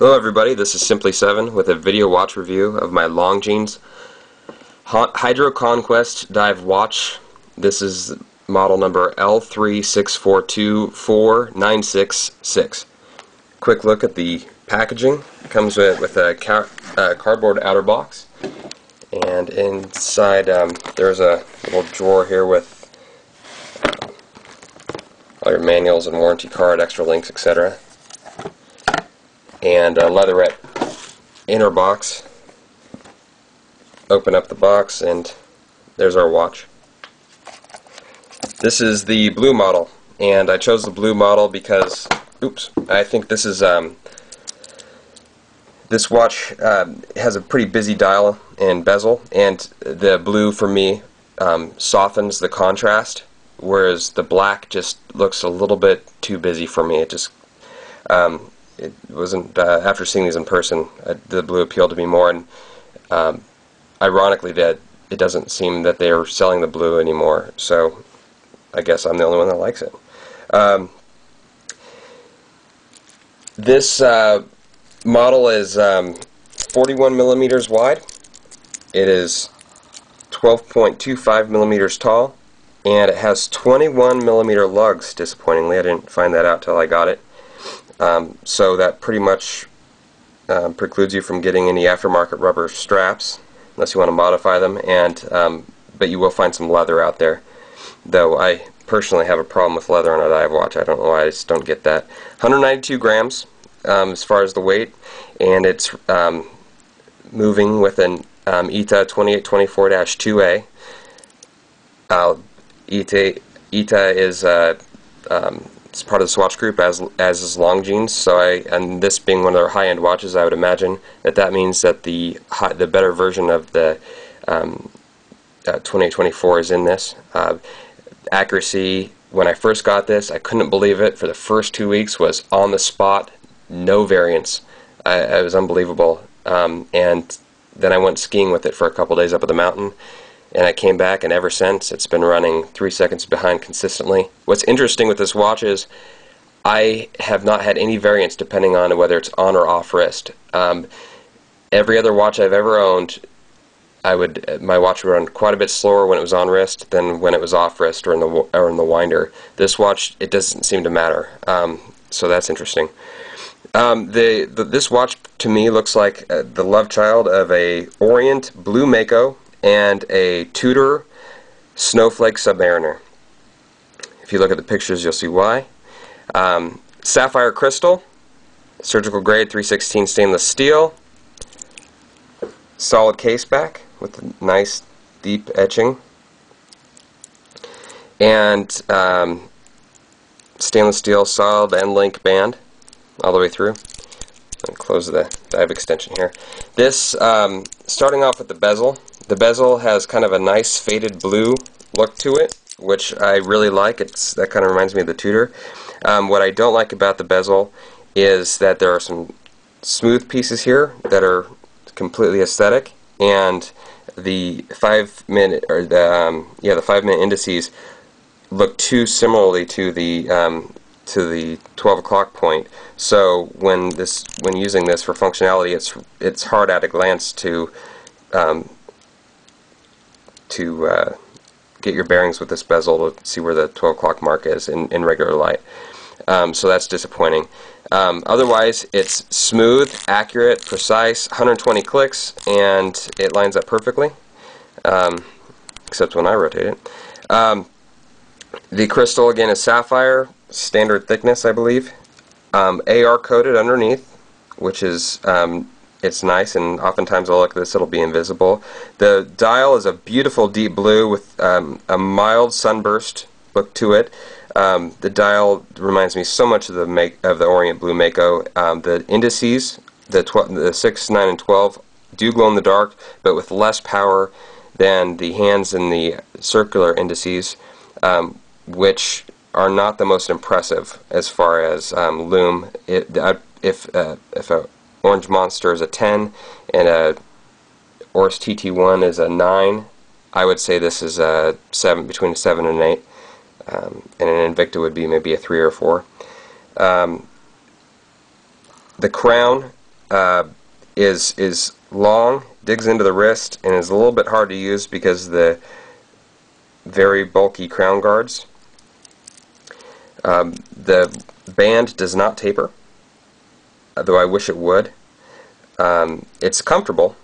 Hello everybody, this is Simply7 with a video watch review of my Longines hydroconquest dive watch. This is model number L364249666. Quick look at the packaging. It comes with a cardboard outer box, and inside there's a little drawer here with all your manuals and warranty card, extra links, etc. And a leatherette inner box. Open up the box and there's our watch. This is the blue model, and I chose the blue model because I think this is this watch has a pretty busy dial and bezel, and the blue for me softens the contrast, whereas the black just looks a little bit too busy for me. It just it wasn't, after seeing these in person, the blue appealed to me more, and ironically that it doesn't seem that they are selling the blue anymore, so I guess I'm the only one that likes it. This model is 41 millimeters wide. It is 12.25 millimeters tall, and it has 21 millimeter lugs, disappointingly. I didn't find that out till I got it. So that pretty much precludes you from getting any aftermarket rubber straps unless you want to modify them, and but you will find some leather out there, though I personally have a problem with leather on a dive watch. I don't know why, I just don't get that. 192 grams as far as the weight, and it's moving with an ETA 2824-2A. ETA is it's part of the Swatch group, as is Longines. So and this being one of their high-end watches, I would imagine that means that the better version of the 2824 is in this. Accuracy, when I first got this, I couldn't believe it. For the first 2 weeks was on the spot, no variance. It was unbelievable. And then I went skiing with it for a couple days up at the mountain, and I came back, and ever since it's been running 3 seconds behind consistently. What's interesting with this watch is I have not had any variance depending on whether it's on or off wrist. Every other watch I've ever owned, my watch would run quite a bit slower when it was on wrist than when it was off wrist or in the winder. This watch, it doesn't seem to matter. So that's interesting. This watch to me looks like the love child of a Orient Blue Mako and a Tudor Snowflake Submariner. If you look at the pictures, you'll see why. Sapphire crystal, surgical grade 316 stainless steel, solid case back with a nice deep etching, and stainless steel solid end link band all the way through. Let me close the dive extension here. This, starting off with the bezel. The bezel has kind of a nice faded blue look to it, which I really like. That kind of reminds me of the Tudor. What I don't like about the bezel is that there are some smooth pieces here that are completely aesthetic, and the 5-minute or the 5-minute indices look too similarly to the 12 o'clock point. So when using this for functionality, it's hard at a glance to get your bearings with this bezel to see where the 12 o'clock mark is in regular light. So that's disappointing. Otherwise, it's smooth, accurate, precise, 120 clicks, and it lines up perfectly, except when I rotate it. The crystal, again, is sapphire, standard thickness, I believe. AR coated underneath, which is it's nice, and oftentimes I'll look at this, it'll be invisible. The dial is a beautiful deep blue with a mild sunburst look to it. The dial reminds me so much of the Orient Blue Mako. The indices, the 6, 9, and 12, do glow in the dark, but with less power than the hands and the circular indices, which are not the most impressive as far as lume. If a Orange Monster is a 10 and a Oris TT1 is a 9, I would say this is a 7, between a 7 and an 8, and an Invicta would be maybe a 3 or 4. The crown is long, digs into the wrist, and is a little bit hard to use because of the very bulky crown guards. The band does not taper, though I wish it would. It's comfortable,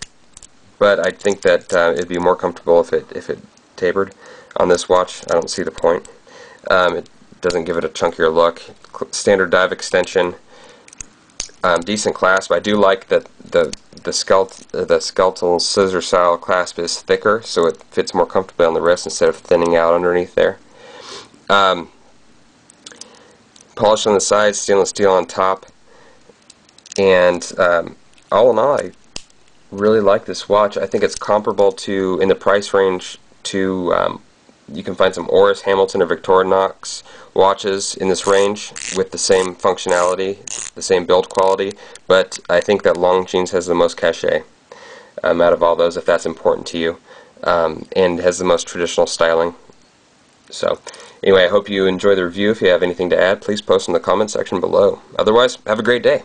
but I think that it'd be more comfortable if it tapered. On this watch, I don't see the point. It doesn't give it a chunkier look. Standard dive extension, decent clasp. I do like that the skeletal scissor style clasp is thicker, so it fits more comfortably on the wrist instead of thinning out underneath there. Polish on the sides, stainless steel on top, and all in all, I really like this watch. I think it's comparable to, in the price range, to you can find some Oris, Hamilton, or Victorinox watches in this range with the same functionality, the same build quality, but I think that Longines has the most cachet out of all those, if that's important to you, and has the most traditional styling. So anyway, I hope you enjoy the review. If you have anything to add, please post in the comment section below. Otherwise, have a great day.